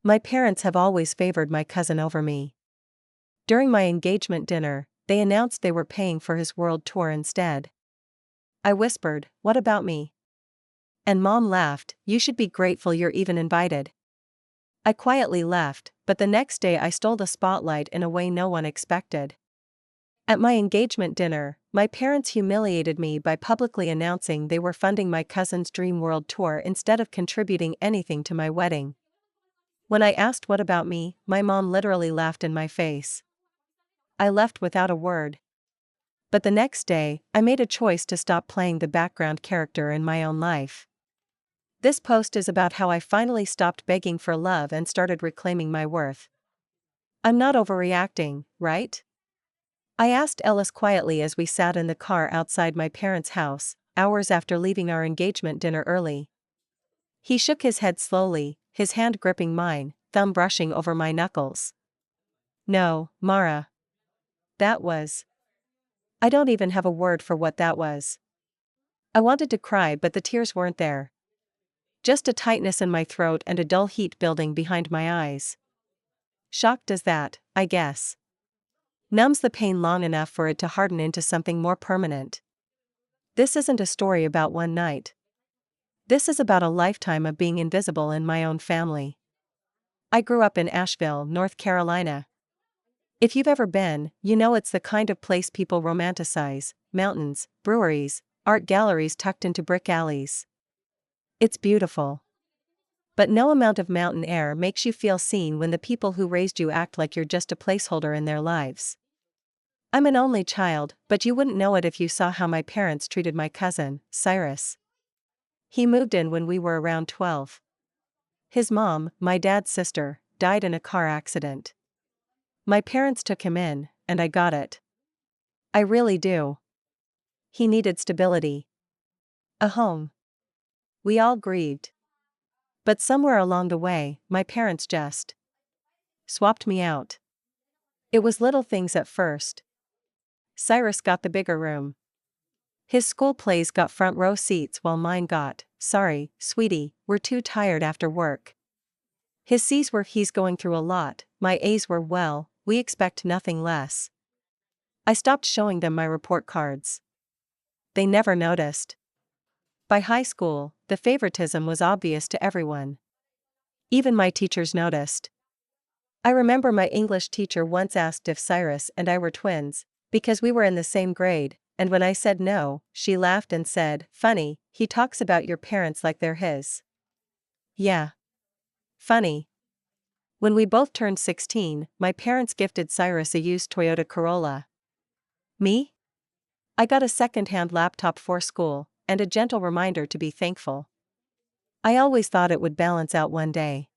My parents have always favored my cousin over me. During my engagement dinner, they announced they were paying for his world tour instead. I whispered, "What about me?" And Mom laughed, "You should be grateful you're even invited." I quietly left, but the next day I stole the spotlight in a way no one expected. At my engagement dinner, my parents humiliated me by publicly announcing they were funding my cousin's dream world tour instead of contributing anything to my wedding. When I asked what about me, my mom literally laughed in my face. I left without a word. But the next day, I made a choice to stop playing the background character in my own life. This post is about how I finally stopped begging for love and started reclaiming my worth. I'm not overreacting, right? I asked Ellis quietly as we sat in the car outside my parents' house, hours after leaving our engagement dinner early. He shook his head slowly, his hand gripping mine, thumb brushing over my knuckles. No, Mara. That was. I don't even have a word for what that was. I wanted to cry, but the tears weren't there. Just a tightness in my throat and a dull heat building behind my eyes. Shock does that, I guess. Numbs the pain long enough for it to harden into something more permanent. This isn't a story about one night. This is about a lifetime of being invisible in my own family. I grew up in Asheville, North Carolina. If you've ever been, you know it's the kind of place people romanticize: mountains, breweries, art galleries tucked into brick alleys. It's beautiful. But no amount of mountain air makes you feel seen when the people who raised you act like you're just a placeholder in their lives. I'm an only child, but you wouldn't know it if you saw how my parents treated my cousin, Cyrus. He moved in when we were around 12. His mom, my dad's sister, died in a car accident. My parents took him in, and I got it. I really do. He needed stability. A home. We all grieved. But somewhere along the way, my parents just swapped me out. It was little things at first. Cyrus got the bigger room. His school plays got front row seats while mine got, "Sorry, sweetie, we're too tired after work." His C's were, "He's going through a lot," my A's were, "Well, we expect nothing less." I stopped showing them my report cards. They never noticed. By high school, the favoritism was obvious to everyone. Even my teachers noticed. I remember my English teacher once asked if Cyrus and I were twins, because we were in the same grade, and when I said no, she laughed and said, "Funny, he talks about your parents like they're his." Yeah. Funny. When we both turned 16, my parents gifted Cyrus a used Toyota Corolla. Me? I got a second-hand laptop for school, and a gentle reminder to be thankful. I always thought it would balance out one day.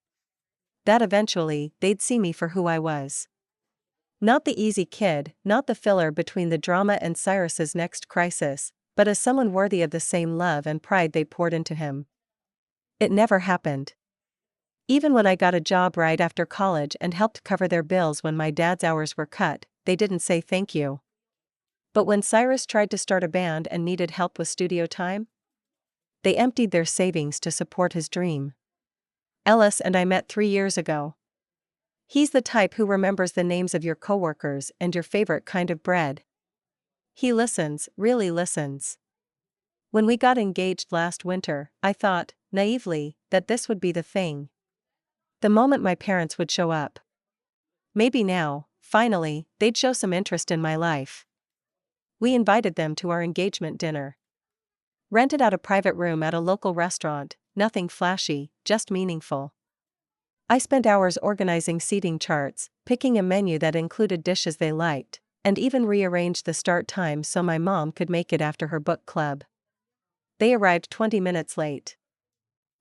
That eventually, they'd see me for who I was. Not the easy kid, not the filler between the drama and Cyrus's next crisis, but as someone worthy of the same love and pride they poured into him. It never happened. Even when I got a job right after college and helped cover their bills when my dad's hours were cut, they didn't say thank you. But when Cyrus tried to start a band and needed help with studio time, they emptied their savings to support his dream. Ellis and I met 3 years ago. He's the type who remembers the names of your coworkers and your favorite kind of bread. He listens, really listens. When we got engaged last winter, I thought, naively, that this would be the thing. The moment my parents would show up. Maybe now, finally, they'd show some interest in my life. We invited them to our engagement dinner. Rented out a private room at a local restaurant, nothing flashy, just meaningful. I spent hours organizing seating charts, picking a menu that included dishes they liked, and even rearranged the start time so my mom could make it after her book club. They arrived 20 minutes late.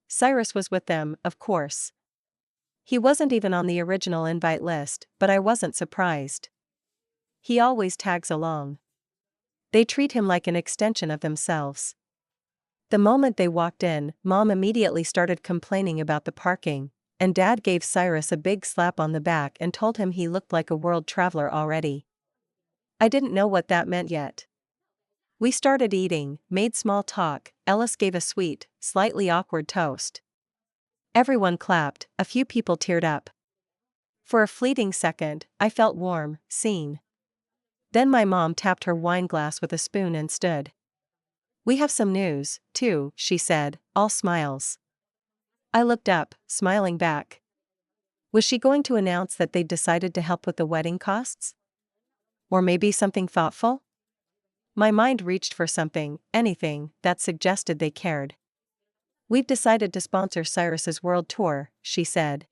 Cyrus was with them, of course. He wasn't even on the original invite list, but I wasn't surprised. He always tags along. They treat him like an extension of themselves. The moment they walked in, Mom immediately started complaining about the parking, and Dad gave Cyrus a big slap on the back and told him he looked like a world traveler already. I didn't know what that meant yet. We started eating, made small talk. Ellis gave a sweet, slightly awkward toast. Everyone clapped, a few people teared up. For a fleeting second, I felt warm, seen. Then my mom tapped her wine glass with a spoon and stood. "We have some news, too," she said, all smiles. I looked up, smiling back. Was she going to announce that they'd decided to help with the wedding costs? Or maybe something thoughtful? My mind reached for something, anything, that suggested they cared. "We've decided to sponsor Cyrus's world tour," she said.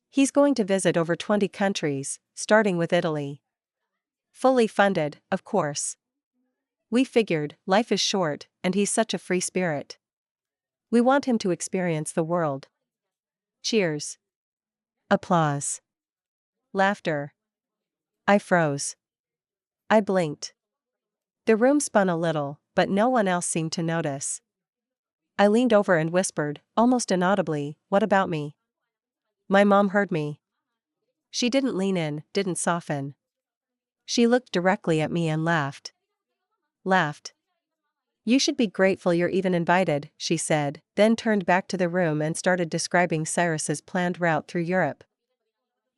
"He's going to visit over 20 countries, starting with Italy. Fully funded, of course. We figured, life is short, and he's such a free spirit. We want him to experience the world." Cheers. Applause. Laughter. I froze. I blinked. The room spun a little, but no one else seemed to notice. I leaned over and whispered, almost inaudibly, "What about me?" My mom heard me. She didn't lean in, didn't soften. She looked directly at me and laughed. Laughed. "You should be grateful you're even invited," she said, then turned back to the room and started describing Cyrus's planned route through Europe.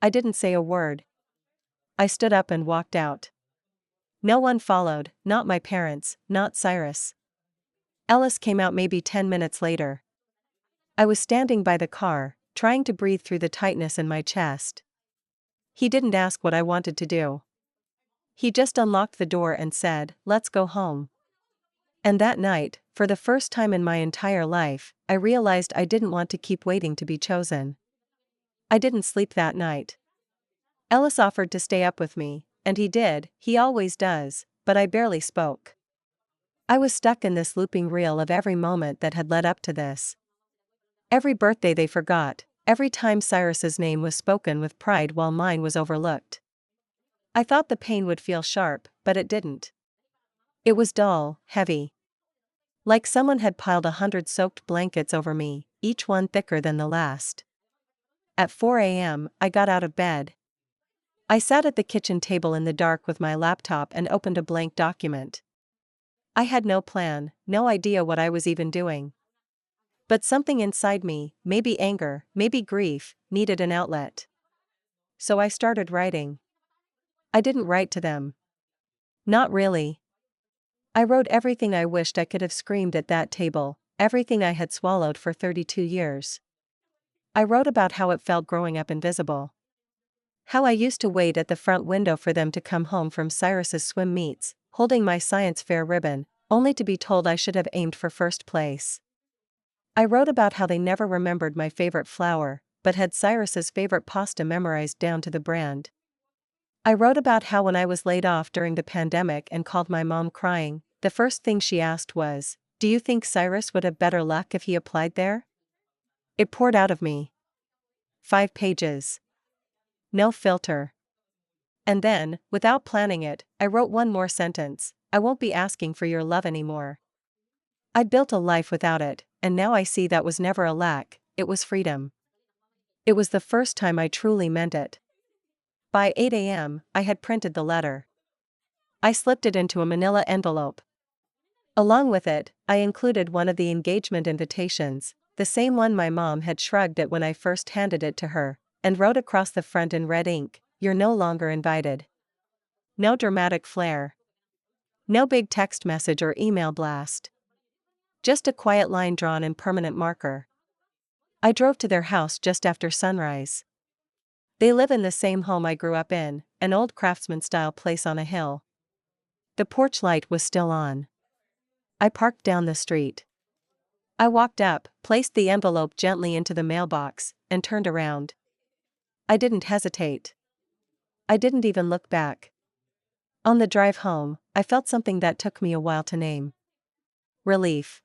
I didn't say a word. I stood up and walked out. No one followed, not my parents, not Cyrus. Ellis came out maybe 10 minutes later. I was standing by the car, trying to breathe through the tightness in my chest. He didn't ask what I wanted to do. He just unlocked the door and said, "Let's go home." And that night, for the first time in my entire life, I realized I didn't want to keep waiting to be chosen. I didn't sleep that night. Ellis offered to stay up with me, and he did, he always does, but I barely spoke. I was stuck in this looping reel of every moment that had led up to this. Every birthday they forgot, every time Cyrus's name was spoken with pride while mine was overlooked. I thought the pain would feel sharp, but it didn't. It was dull, heavy. Like someone had piled 100 soaked blankets over me, each one thicker than the last. At 4 a.m., I got out of bed. I sat at the kitchen table in the dark with my laptop and opened a blank document. I had no plan, no idea what I was even doing. But something inside me, maybe anger, maybe grief, needed an outlet. So I started writing. I didn't write to them. Not really. I wrote everything I wished I could have screamed at that table, everything I had swallowed for 32 years. I wrote about how it felt growing up invisible. How I used to wait at the front window for them to come home from Cyrus's swim meets, holding my science fair ribbon, only to be told I should have aimed for first place. I wrote about how they never remembered my favorite flower, but had Cyrus's favorite pasta memorized down to the brand. I wrote about how when I was laid off during the pandemic and called my mom crying, the first thing she asked was, "Do you think Cyrus would have better luck if he applied there?" It poured out of me. 5 pages. No filter. And then, without planning it, I wrote one more sentence: "I won't be asking for your love anymore." I'd built a life without it, and now I see that was never a lack, it was freedom. It was the first time I truly meant it. By 8 a.m., I had printed the letter. I slipped it into a manila envelope. Along with it, I included one of the engagement invitations, the same one my mom had shrugged at when I first handed it to her, and wrote across the front in red ink, "You're no longer invited." No dramatic flair. No big text message or email blast. Just a quiet line drawn in permanent marker. I drove to their house just after sunrise. They live in the same home I grew up in, an old craftsman-style place on a hill. The porch light was still on. I parked down the street. I walked up, placed the envelope gently into the mailbox, and turned around. I didn't hesitate. I didn't even look back. On the drive home, I felt something that took me a while to name. Relief.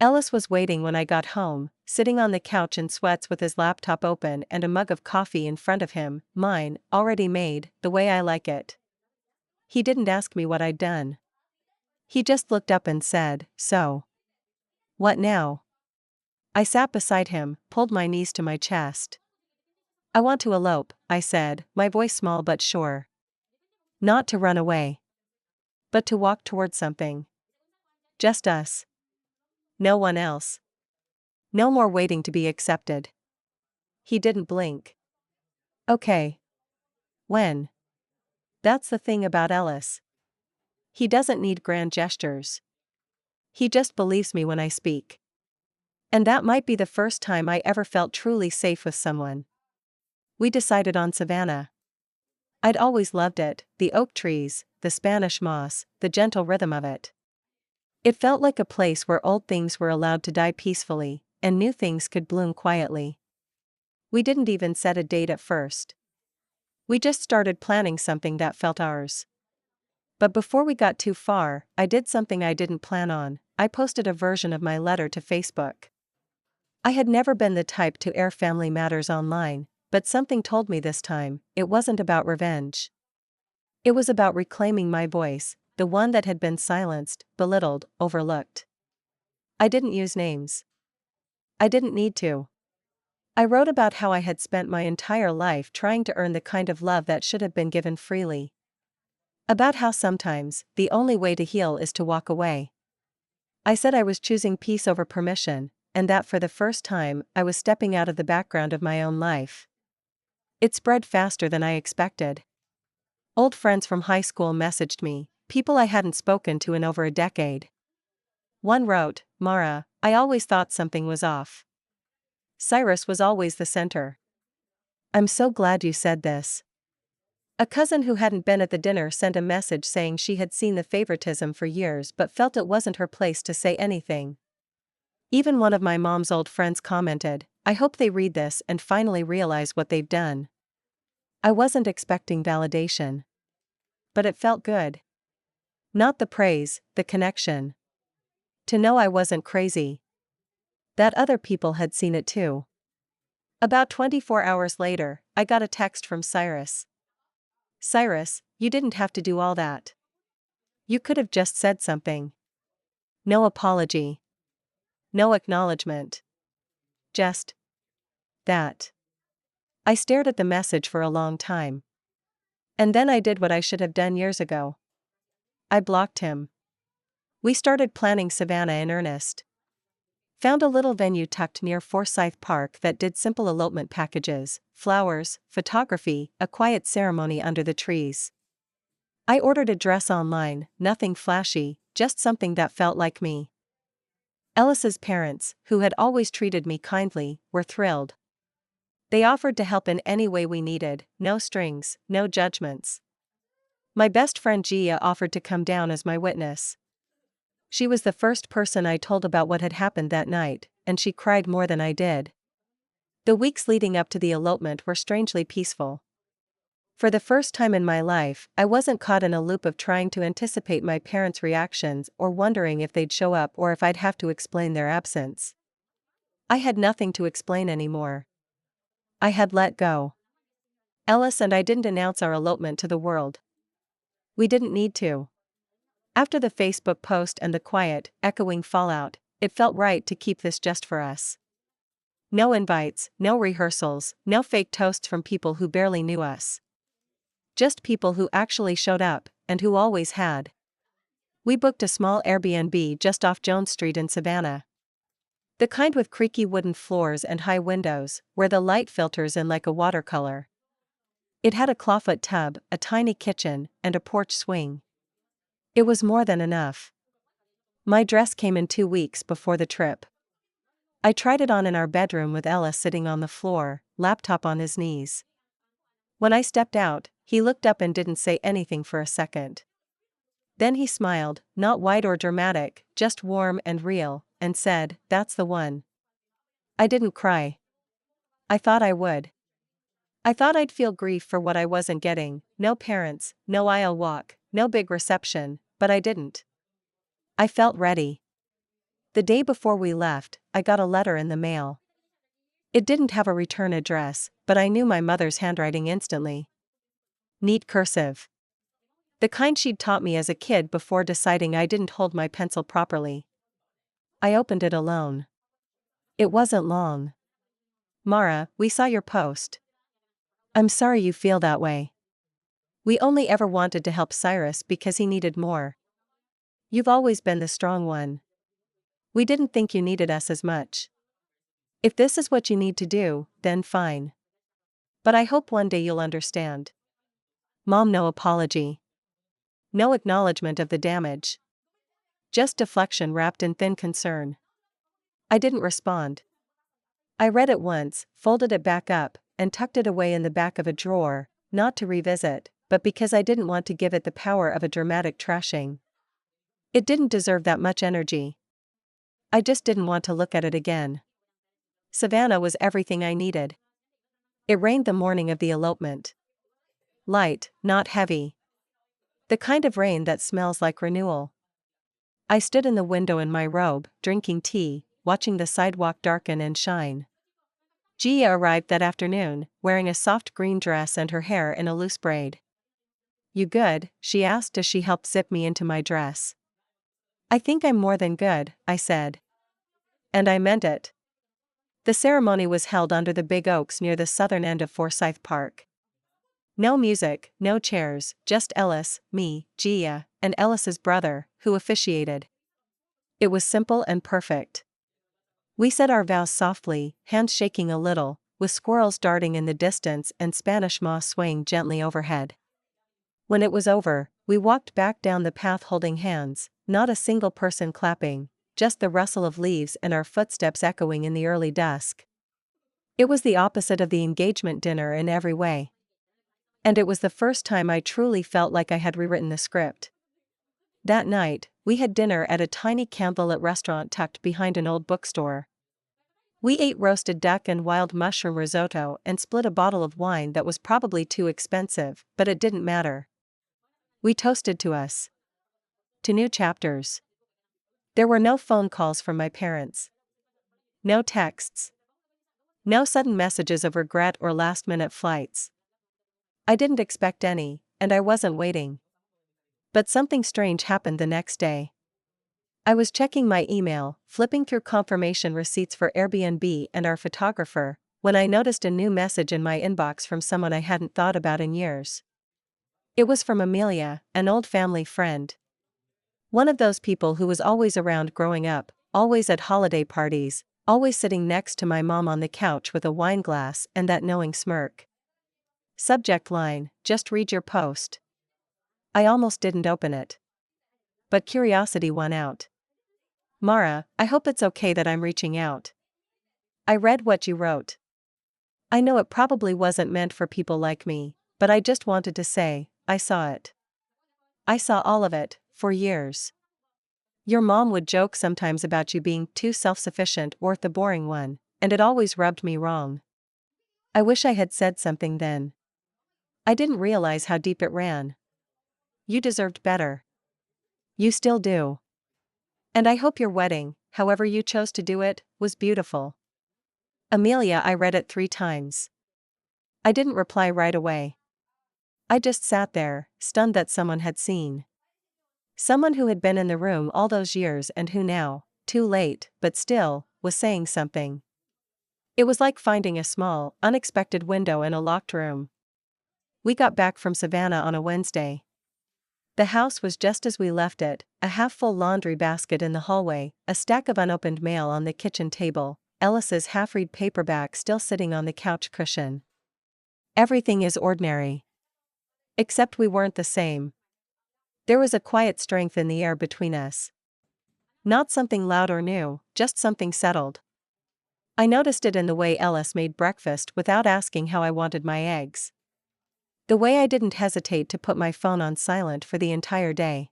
Ellis was waiting when I got home, sitting on the couch in sweats with his laptop open and a mug of coffee in front of him, mine, already made, the way I like it. He didn't ask me what I'd done. He just looked up and said, "So. What now?" I sat beside him, pulled my knees to my chest. "I want to elope," I said, my voice small but sure. "Not to run away. But to walk toward something. Just us. No one else." No more waiting to be accepted. He didn't blink. Okay. When? That's the thing about Ellis. He doesn't need grand gestures. He just believes me when I speak. And that might be the first time I ever felt truly safe with someone. We decided on Savannah. I'd always loved it, the oak trees, the Spanish moss, the gentle rhythm of it. It felt like a place where old things were allowed to die peacefully, and new things could bloom quietly. We didn't even set a date at first. We just started planning something that felt ours. But before we got too far, I did something I didn't plan on. I posted a version of my letter to Facebook. I had never been the type to air family matters online, but something told me this time, it wasn't about revenge. It was about reclaiming my voice, the one that had been silenced, belittled, overlooked. I didn't use names. I didn't need to. I wrote about how I had spent my entire life trying to earn the kind of love that should have been given freely. About how sometimes, the only way to heal is to walk away. I said I was choosing peace over permission, and that for the first time, I was stepping out of the background of my own life. It spread faster than I expected. Old friends from high school messaged me, people I hadn't spoken to in over a decade. One wrote, "Mara, I always thought something was off. Cyrus was always the center. I'm so glad you said this." A cousin who hadn't been at the dinner sent a message saying she had seen the favoritism for years but felt it wasn't her place to say anything. Even one of my mom's old friends commented, "I hope they read this and finally realize what they've done." I wasn't expecting validation. But it felt good. Not the praise, the connection. To know I wasn't crazy. That other people had seen it too. About 24 hours later, I got a text from Cyrus. "Cyrus, you didn't have to do all that. You could have just said something. No apology. No acknowledgement. Just that." I stared at the message for a long time. And then I did what I should have done years ago. I blocked him. We started planning Savannah in earnest. Found a little venue tucked near Forsyth Park that did simple elopement packages, flowers, photography, a quiet ceremony under the trees. I ordered a dress online, nothing flashy, just something that felt like me. Ellis's parents, who had always treated me kindly, were thrilled. They offered to help in any way we needed, no strings, no judgments. My best friend Gia offered to come down as my witness. She was the first person I told about what had happened that night, and she cried more than I did. The weeks leading up to the elopement were strangely peaceful. For the first time in my life, I wasn't caught in a loop of trying to anticipate my parents' reactions or wondering if they'd show up or if I'd have to explain their absence. I had nothing to explain anymore. I had let go. Ellis and I didn't announce our elopement to the world. We didn't need to. After the Facebook post and the quiet, echoing fallout, it felt right to keep this just for us. No invites, no rehearsals, no fake toasts from people who barely knew us. Just people who actually showed up, and who always had. We booked a small Airbnb just off Jones Street in Savannah. The kind with creaky wooden floors and high windows, where the light filters in like a watercolor. It had a clawfoot tub, a tiny kitchen, and a porch swing. It was more than enough. My dress came in 2 weeks before the trip. I tried it on in our bedroom with Ellis sitting on the floor, laptop on his knees. When I stepped out, he looked up and didn't say anything for a second. Then he smiled, not wide or dramatic, just warm and real, and said, "That's the one." I didn't cry. I thought I would. I thought I'd feel grief for what I wasn't getting, no parents, no aisle walk, no big reception, but I didn't. I felt ready. The day before we left, I got a letter in the mail. It didn't have a return address, but I knew my mother's handwriting instantly. Neat cursive. The kind she'd taught me as a kid before deciding I didn't hold my pencil properly. I opened it alone. It wasn't long. "Mara, we saw your post. I'm sorry you feel that way. We only ever wanted to help Cyrus because he needed more. You've always been the strong one. We didn't think you needed us as much." If this is what you need to do, then fine. But I hope one day you'll understand. Mom, no apology. No acknowledgement of the damage. Just deflection wrapped in thin concern. I didn't respond. I read it once, folded it back up, and tucked it away in the back of a drawer, not to revisit, but because I didn't want to give it the power of a dramatic trashing. It didn't deserve that much energy. I just didn't want to look at it again. Savannah was everything I needed. It rained the morning of the elopement. Light, not heavy. The kind of rain that smells like renewal. I stood in the window in my robe, drinking tea, watching the sidewalk darken and shine. Gia arrived that afternoon, wearing a soft green dress and her hair in a loose braid. "You good?" she asked as she helped zip me into my dress. "I think I'm more than good," I said. And I meant it. The ceremony was held under the big oaks near the southern end of Forsyth Park. No music, no chairs, just Ellis, me, Gia, and Ellis's brother, who officiated. It was simple and perfect. We said our vows softly, hands shaking a little, with squirrels darting in the distance and Spanish moss swaying gently overhead. When it was over, we walked back down the path holding hands, not a single person clapping, just the rustle of leaves and our footsteps echoing in the early dusk. It was the opposite of the engagement dinner in every way. And it was the first time I truly felt like I had rewritten the script. That night, we had dinner at a tiny candlelit restaurant tucked behind an old bookstore. We ate roasted duck and wild mushroom risotto and split a bottle of wine that was probably too expensive, but it didn't matter. We toasted to us. To new chapters. There were no phone calls from my parents. No texts. No sudden messages of regret or last-minute flights. I didn't expect any, and I wasn't waiting. But something strange happened the next day. I was checking my email, flipping through confirmation receipts for Airbnb and our photographer, when I noticed a new message in my inbox from someone I hadn't thought about in years. It was from Amelia, an old family friend. One of those people who was always around growing up, always at holiday parties, always sitting next to my mom on the couch with a wine glass and that knowing smirk. Subject line, "Just read your post." I almost didn't open it. But curiosity won out. "Mara, I hope it's okay that I'm reaching out. I read what you wrote. I know it probably wasn't meant for people like me, but I just wanted to say, I saw it. I saw all of it, for years. Your mom would joke sometimes about you being too self-sufficient or the boring one, and it always rubbed me wrong. I wish I had said something then. I didn't realize how deep it ran. You deserved better. You still do. And I hope your wedding, however you chose to do it, was beautiful." Amelia, I read it 3 times. I didn't reply right away. I just sat there, stunned that someone had seen. Someone who had been in the room all those years and who now, too late, but still, was saying something. It was like finding a small, unexpected window in a locked room. We got back from Savannah on a Wednesday. The house was just as we left it, a half-full laundry basket in the hallway, a stack of unopened mail on the kitchen table, Ellis's half-read paperback still sitting on the couch cushion. Everything is ordinary. Except we weren't the same. There was a quiet strength in the air between us. Not something loud or new, just something settled. I noticed it in the way Ellis made breakfast without asking how I wanted my eggs. The way I didn't hesitate to put my phone on silent for the entire day.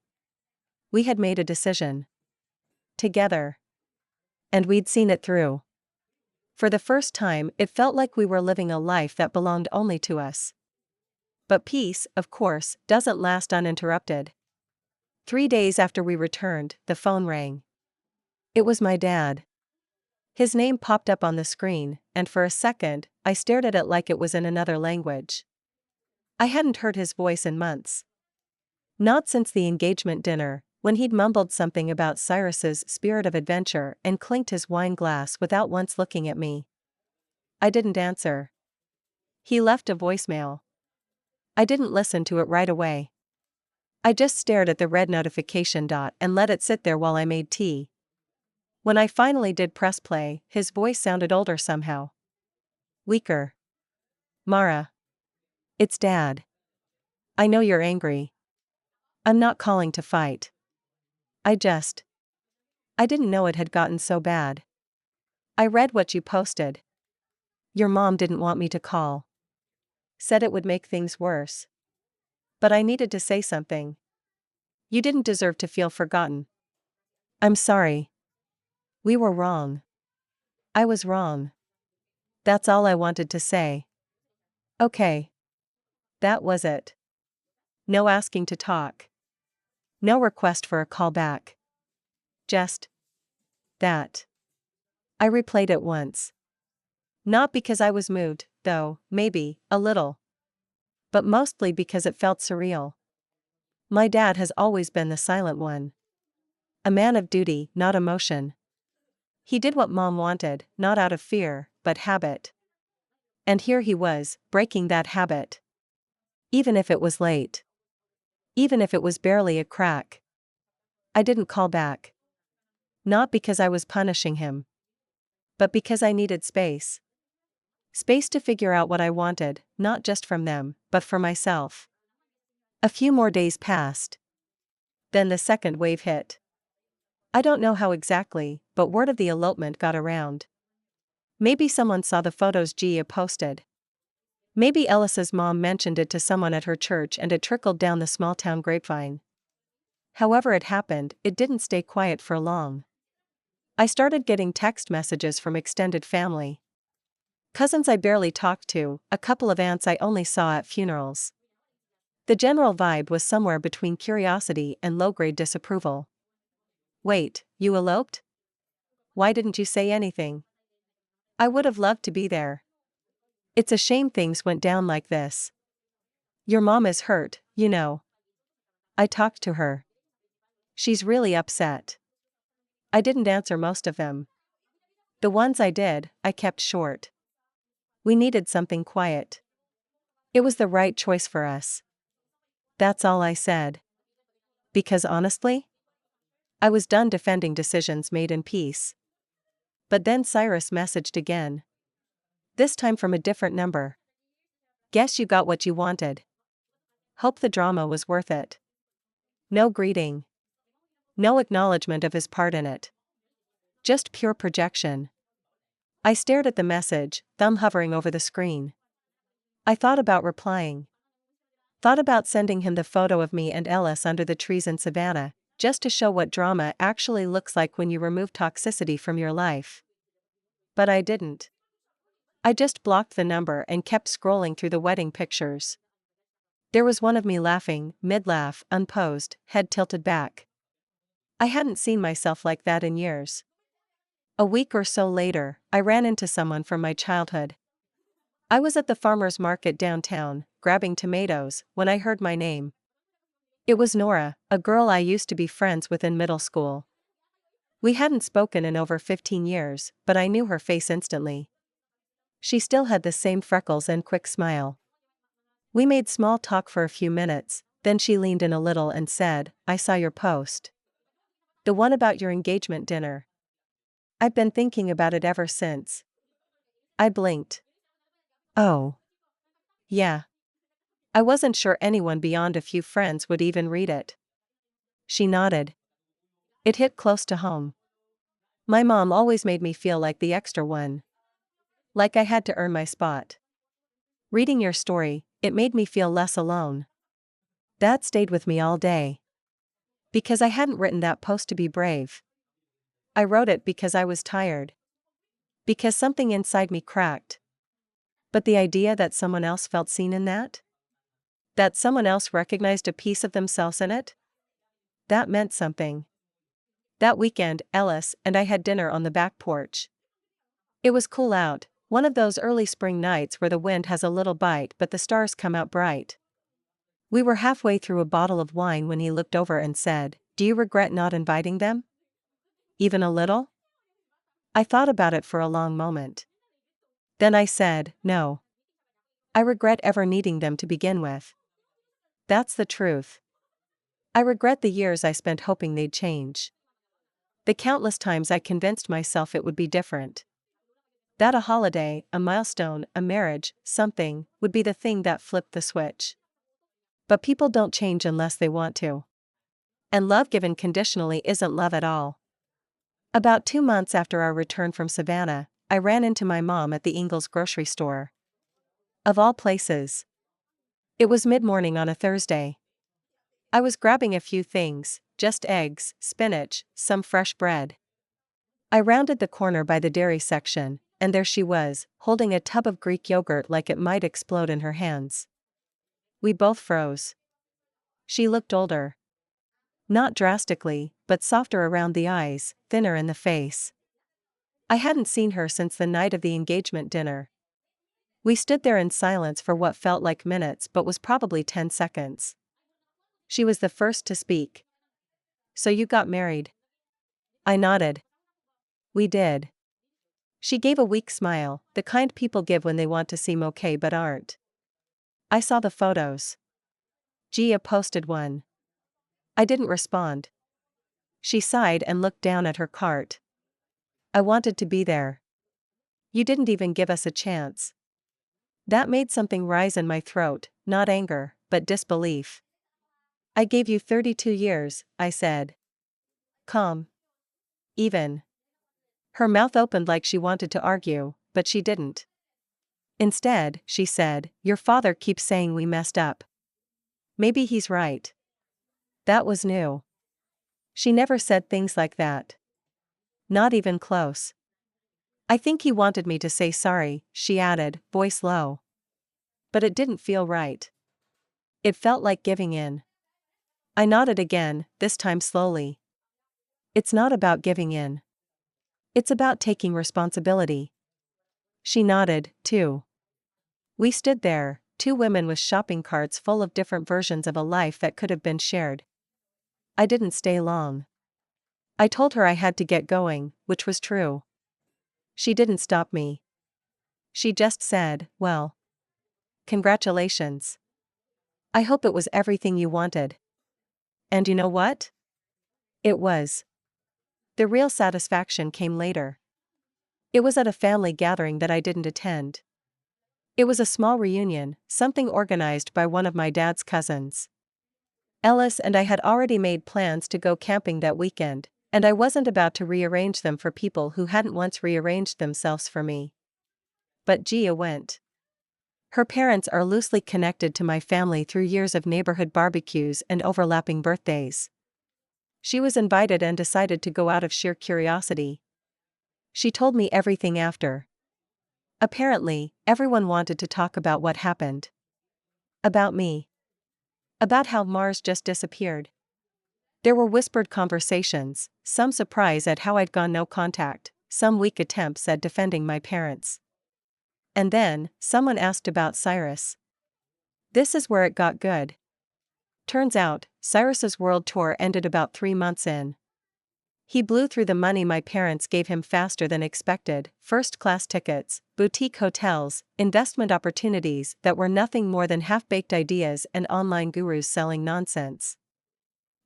We had made a decision. Together. And we'd seen it through. For the first time, it felt like we were living a life that belonged only to us. But peace, of course, doesn't last uninterrupted. 3 days after we returned, the phone rang. It was my dad. His name popped up on the screen, and for a second, I stared at it like it was in another language. I hadn't heard his voice in months. Not since the engagement dinner, when he'd mumbled something about Cyrus's spirit of adventure and clinked his wine glass without once looking at me. I didn't answer. He left a voicemail. I didn't listen to it right away. I just stared at the red notification dot and let it sit there while I made tea. When I finally did press play, his voice sounded older somehow. Weaker. Mara. It's Dad. I know you're angry. I'm not calling to fight. I didn't know it had gotten so bad. I read what you posted. Your mom didn't want me to call. Said it would make things worse. But I needed to say something. You didn't deserve to feel forgotten. I'm sorry. We were wrong. I was wrong. That's all I wanted to say. Okay. That was it. No asking to talk. No request for a call back. Just that. I replayed it once. Not because I was moved, though, maybe, a little. But mostly because it felt surreal. My dad has always been the silent one. A man of duty, not emotion. He did what Mom wanted, not out of fear, but habit. And here he was, breaking that habit. Even if it was late. Even if it was barely a crack. I didn't call back. Not because I was punishing him. But because I needed space. Space to figure out what I wanted, not just from them, but for myself. A few more days passed. Then the second wave hit. I don't know how exactly, but word of the elopement got around. Maybe someone saw the photos Gia posted. Maybe Ellis's mom mentioned it to someone at her church and it trickled down the small-town grapevine. However it happened, it didn't stay quiet for long. I started getting text messages from extended family. Cousins I barely talked to, a couple of aunts I only saw at funerals. The general vibe was somewhere between curiosity and low-grade disapproval. Wait, you eloped? Why didn't you say anything? I would have loved to be there. It's a shame things went down like this. Your mom is hurt, you know. I talked to her. She's really upset. I didn't answer most of them. The ones I did, I kept short. We needed something quiet. It was the right choice for us. That's all I said. Because honestly, I was done defending decisions made in peace. But then Cyrus messaged again. This time from a different number. Guess you got what you wanted. Hope the drama was worth it. No greeting. No acknowledgement of his part in it. Just pure projection. I stared at the message, thumb hovering over the screen. I thought about replying. Thought about sending him the photo of me and Ellis under the trees in Savannah, just to show what drama actually looks like when you remove toxicity from your life. But I didn't. I just blocked the number and kept scrolling through the wedding pictures. There was one of me laughing, mid-laugh, unposed, head tilted back. I hadn't seen myself like that in years. A week or so later, I ran into someone from my childhood. I was at the farmer's market downtown, grabbing tomatoes, when I heard my name. It was Nora, a girl I used to be friends with in middle school. We hadn't spoken in over 15 years, but I knew her face instantly. She still had the same freckles and quick smile. We made small talk for a few minutes, then she leaned in a little and said, I saw your post. The one about your engagement dinner. I've been thinking about it ever since. I blinked. Oh. Yeah. I wasn't sure anyone beyond a few friends would even read it. She nodded. It hit close to home. My mom always made me feel like the extra one. Like I had to earn my spot. Reading your story, it made me feel less alone. That stayed with me all day. Because I hadn't written that post to be brave. I wrote it because I was tired. Because something inside me cracked. But the idea that someone else felt seen in that? That someone else recognized a piece of themselves in it? That meant something. That weekend, Ellis and I had dinner on the back porch. It was cool out, one of those early spring nights where the wind has a little bite but the stars come out bright. We were halfway through a bottle of wine when he looked over and said, Do you regret not inviting them? Even a little? I thought about it for a long moment. Then I said, no. I regret ever needing them to begin with. That's the truth. I regret the years I spent hoping they'd change. The countless times I convinced myself it would be different. That a holiday, a milestone, a marriage, something, would be the thing that flipped the switch. But people don't change unless they want to. And love given conditionally isn't love at all. About 2 months after our return from Savannah, I ran into my mom at the Ingles grocery store. Of all places. It was mid-morning on a Thursday. I was grabbing a few things, just eggs, spinach, some fresh bread. I rounded the corner by the dairy section, and there she was, holding a tub of Greek yogurt like it might explode in her hands. We both froze. She looked older. Not drastically, but softer around the eyes, thinner in the face. I hadn't seen her since the night of the engagement dinner. We stood there in silence for what felt like minutes but was probably 10 seconds. She was the first to speak. "So you got married?" I nodded. "We did." She gave a weak smile, the kind people give when they want to seem okay but aren't. "I saw the photos. Gia posted one." I didn't respond. She sighed and looked down at her cart. "I wanted to be there. You didn't even give us a chance." That made something rise in my throat, not anger, but disbelief. "I gave you 32 years, I said. Calm. Even." Her mouth opened like she wanted to argue, but she didn't. Instead, she said, "Your father keeps saying we messed up. Maybe he's right." That was new. She never said things like that. Not even close. "I think he wanted me to say sorry," she added, voice low. But it didn't feel right. It felt like giving in. I nodded again, this time slowly. "It's not about giving in. It's about taking responsibility." She nodded, too. We stood there, two women with shopping carts full of different versions of a life that could have been shared. I didn't stay long. I told her I had to get going, which was true. She didn't stop me. She just said, "Well, congratulations. I hope it was everything you wanted." And you know what? It was. The real satisfaction came later. It was at a family gathering that I didn't attend. It was a small reunion, something organized by one of my dad's cousins. Ellis and I had already made plans to go camping that weekend, and I wasn't about to rearrange them for people who hadn't once rearranged themselves for me. But Gia went. Her parents are loosely connected to my family through years of neighborhood barbecues and overlapping birthdays. She was invited and decided to go out of sheer curiosity. She told me everything after. Apparently, everyone wanted to talk about what happened. About me. About how Mars just disappeared. There were whispered conversations, some surprise at how I'd gone no contact, some weak attempts at defending my parents. And then, someone asked about Cyrus. This is where it got good. Turns out, Cyrus's world tour ended about 3 months in. He blew through the money my parents gave him faster than expected, first-class tickets, boutique hotels, investment opportunities that were nothing more than half-baked ideas and online gurus selling nonsense.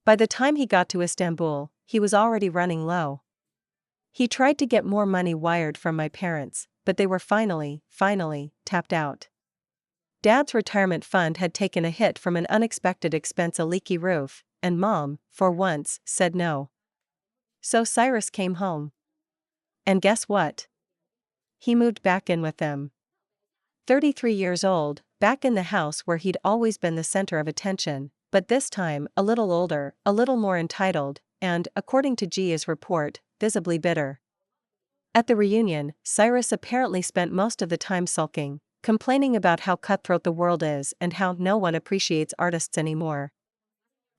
By the time he got to Istanbul, he was already running low. He tried to get more money wired from my parents, but they were finally, tapped out. Dad's retirement fund had taken a hit from an unexpected expense, a leaky roof, and Mom, for once, said no. So Cyrus came home. And guess what? He moved back in with them. 33 years old, back in the house where he'd always been the center of attention, but this time a little older, a little more entitled, and, according to Gia's report, visibly bitter. At the reunion, Cyrus apparently spent most of the time sulking, complaining about how cutthroat the world is and how no one appreciates artists anymore.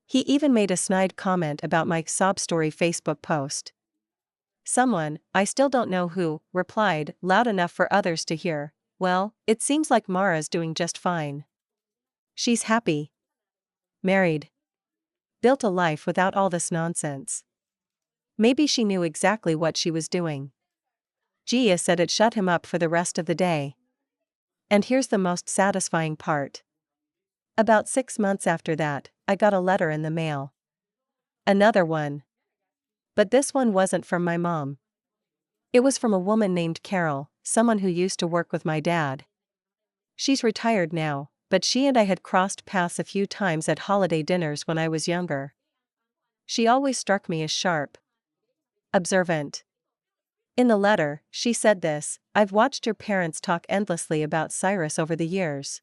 He even made a snide comment about my sob story Facebook post. Someone, I still don't know who, replied, loud enough for others to hear, "Well, it seems like Mara's doing just fine. She's happy. Married. Built a life without all this nonsense. Maybe she knew exactly what she was doing." Gia said it shut him up for the rest of the day. And here's the most satisfying part. About 6 months after that, I got a letter in the mail. Another one. But this one wasn't from my mom. It was from a woman named Carol, someone who used to work with my dad. She's retired now, but she and I had crossed paths a few times at holiday dinners when I was younger. She always struck me as sharp, observant. In the letter, she said this: "I've watched your parents talk endlessly about Cyrus over the years.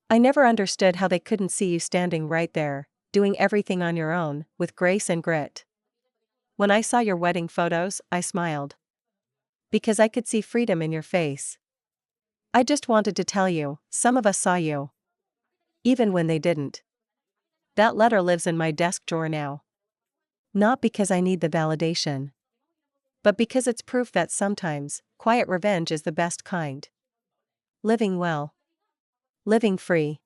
I never understood how they couldn't see you standing right there, doing everything on your own, with grace and grit. When I saw your wedding photos, I smiled. Because I could see freedom in your face. I just wanted to tell you, some of us saw you. Even when they didn't." That letter lives in my desk drawer now. Not because I need the validation, but because it's proof that sometimes, quiet revenge is the best kind. Living well. Living free.